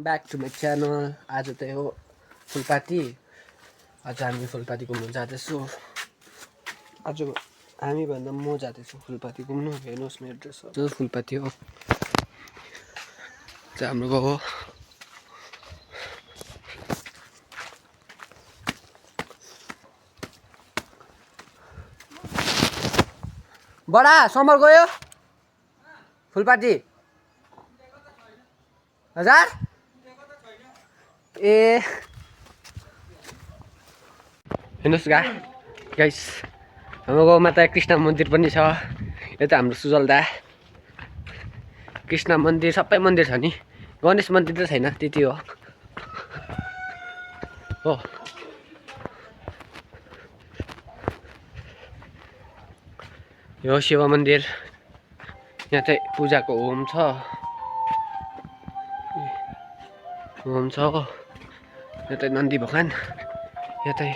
Back to my channel. आज चाहिँ हो फुलपाती। आज हामी फुलपाती घुम्नु जाँदैछु। आज हामी भन्दा म जाँदैछु फुलपाती घुम्नु। हेर्नुहोस् मेरो ड्रेस जो फुलपाती हो चाहिँ हाम्रो गाउँ हो। बडा समर गयो फुलपाती हजार ए हेर्नुहोस् गाइस हाम्रो गाउँमा त कृष्ण मन्दिर पनि छ। यता हाम्रो सुजलदा कृष्ण मन्दिर सबै मन्दिर छ नि। गणेश मन्दिर त छैन, त्यति हो। यो शिव मन्दिर। यहाँ चाहिँ पूजाको होम छ। यहाँ चाहिँ नन्दी भगवान, यहाँ चाहिँ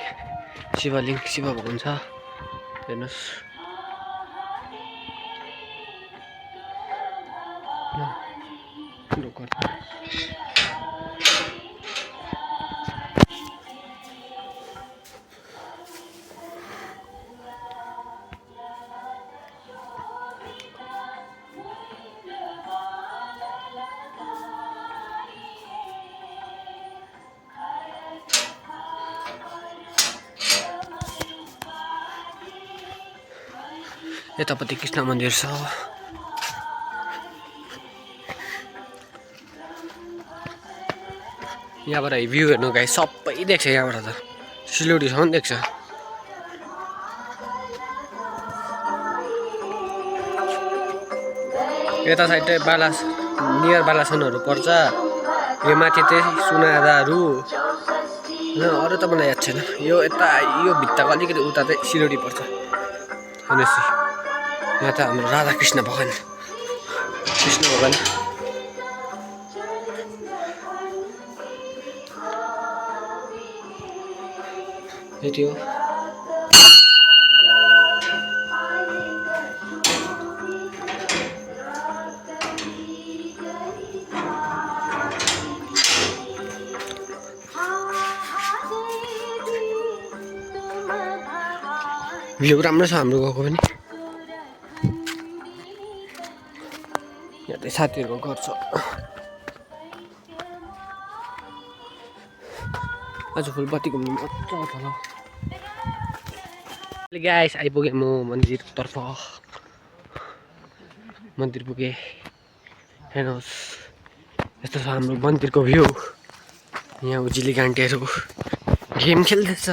शिवलिङ्ग शिव भगवान छ। हेर्नुहोस् यतापट्टि कृष्ण मन्दिर छ। यहाँबाट भ्यू हेर्नु गाइस, सबै देख्छ यहाँबाट त, सिलगढीसम्म देख्छ। यता साइड चाहिँ नियर बालासनहरू पर्छ। यो माथि चाहिँ सुनादाहरू, अरू त मलाई याद छैन। यो यता यो भित्ताको अलिकति उता चाहिँ सिलगढी पर्छ। हेर्नुहोस् यहाँ त हाम्रो राधा कृष्ण भगवान यति हो। भ्यू राम्रो छ हाम्रो गाउँको पनि। यहाँ चाहिँ साथीहरूको घर छ। आज फुलपाती घुम्नु मजा आउँछ होला। गाइस आइपुगेँ म मन्दिरतर्फ। मन्दिर पुगेँ। हेर्नुहोस् यस्तो छ हाम्रो मन्दिरको भ्यू। यहाँ उजिली गान्टीहरू गेम खेल्दैछ।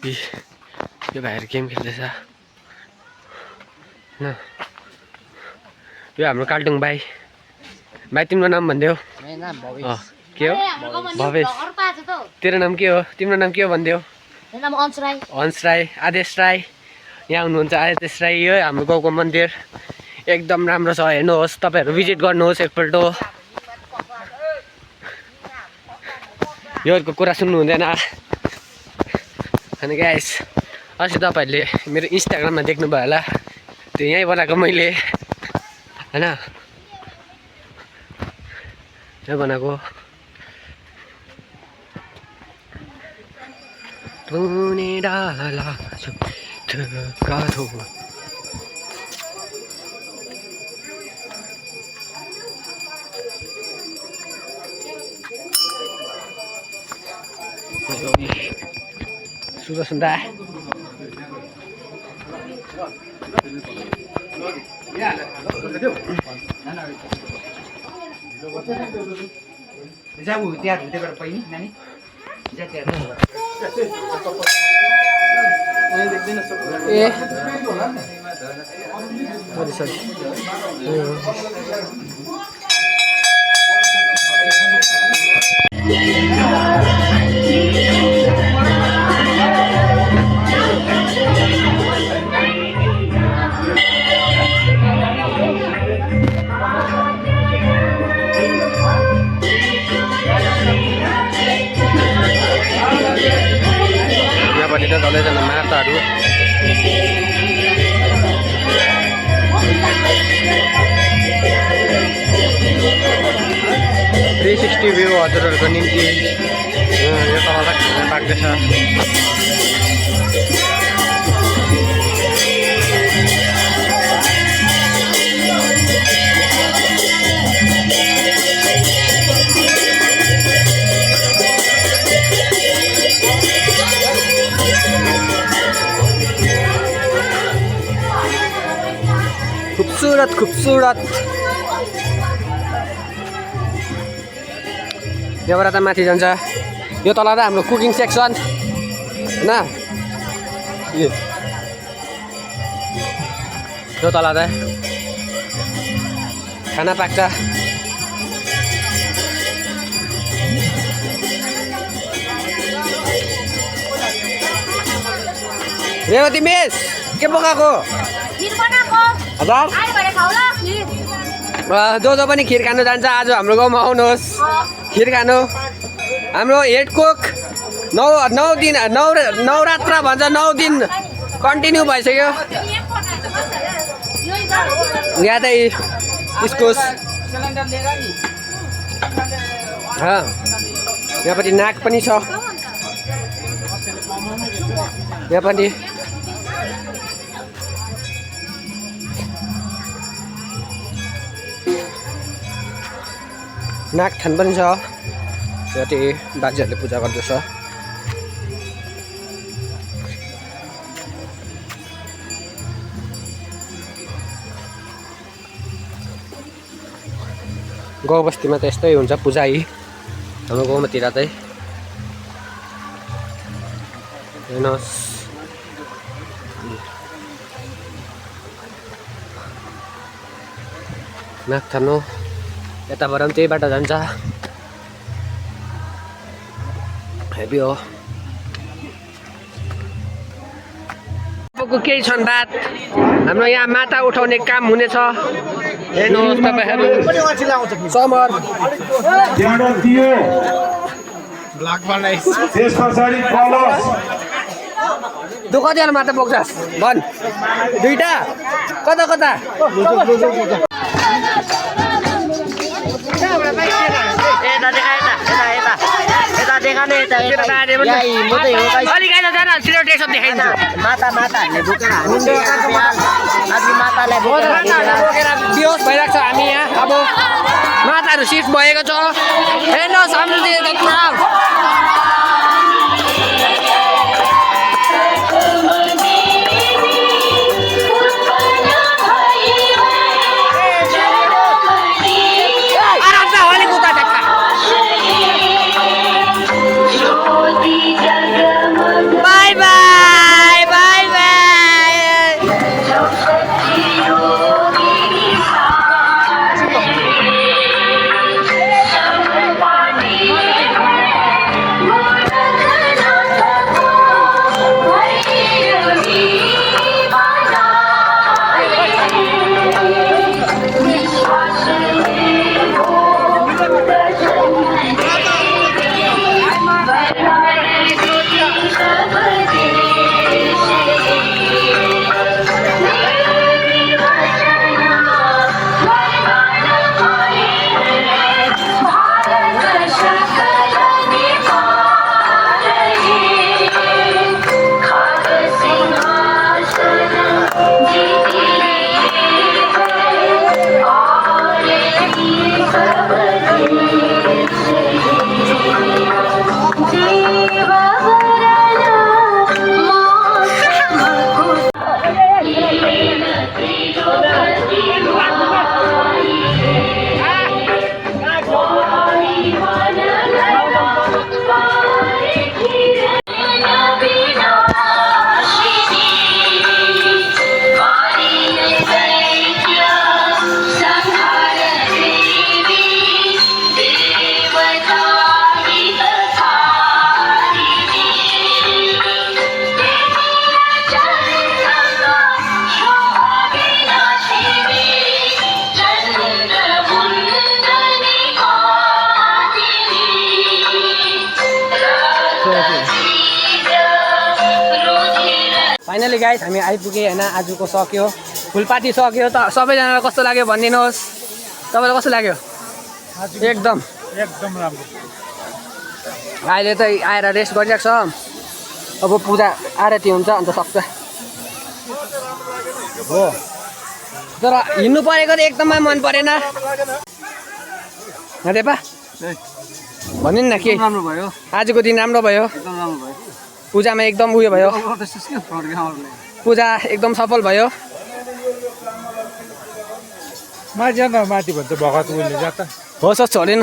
यो भाइहरू गेम खेल्दैछ। यो हाम्रो काल्टुङ भाइ। भाइ तिम्रो नाम भनिदेऊ। के हो? भवेश। तेरो नाम के हो? तिम्रो नाम के हो भनिदेऊ। अंश राई, आदेश राई। यहाँ हुनुहुन्छ आदेश राई। यो हाम्रो गाउँको मन्दिर एकदम राम्रो छ। हेर्नुहोस्, तपाईँहरू भिजिट गर्नुहोस् एकपल्ट। योहरूको कुरा सुन्नु हुँदैन। अनि गाइस अस्ति तपाईँहरूले मेरो इन्स्टाग्राममा देख्नुभयो होला, त्यो यहीँ बनाएको मैले, होइन? यहाँ बनाएको तुने डाला काठो। सुदर्शन दा यहाँपट्टि त डल्लैजना माताहरू। 360 भ्यू हजुरहरूको निम्ति यो तल खाना पाक्दैछ। खूबसूरत खूबसूरत। यहाँबाट त माथि जान्छ। यो तल त हाम्रो कुकिङ सेक्सन होइन। यो तल त खाना पाक्छ। रेवती मिस के पकाएको? हजुर जो जो पनि खिर खानु जान्छ आज हाम्रो गाउँमा आउनुहोस् खिर खानु। हाम्रो हेड कुक नौ दिन नवरात्र भन्छ 9 दिन कन्टिन्यू भइसक्यो। यहाँ चाहिँ इस्कुस यहाँपट्टि नाक पनि छ। यहाँ पनि नाग थान पनि छ। जति बाजेहरूले पूजा गर्दछ। गाउँ बस्तीमा त यस्तै हुन्छ पूजा। हाम्रो गाउँमातिर चाहिँ हेर्नुहोस् नाग थान्नु यताबाट पनि त्यही बाटो जान्छ। हेभी हो। केही छन् बात हाम्रो यहाँ माता उठाउने काम हुनेछ। हेर्नुहोस् तपाईँहरू समर तँ कतिजना माता बोक्छस् भन्? 2टा कता कता? बेहोस भइरहेको छ हामी यहाँ। अब माताहरू सिफ्ट भएको छ। हेर्नुहोस् हाम्रो फाइनली गाइस हामी आइपुगे हैन। आजको सक्यो, फुलपाती सक्यो। त सबैजनालाई कस्तो लाग्यो भनिदिनुहोस्। तपाईलाई कस्तो लाग्यो? एकदम राम्रो। अहिले त आएर रेस्ट गरिरहेको छ। अब पूजा आरती हुन्छ अन्त सक्छ हो। तर हिँड्नु परेको त एकदमै मन परेन देपा भन्नु न के राम्रो भयो, आजको दिन राम्रो भयो। एकदम राम्रो भयो। पूजामा एकदम उयो भयो, पूजा एकदम सफल भयो। माथि भन्छ भगत उसले जाता होस् छोडेन।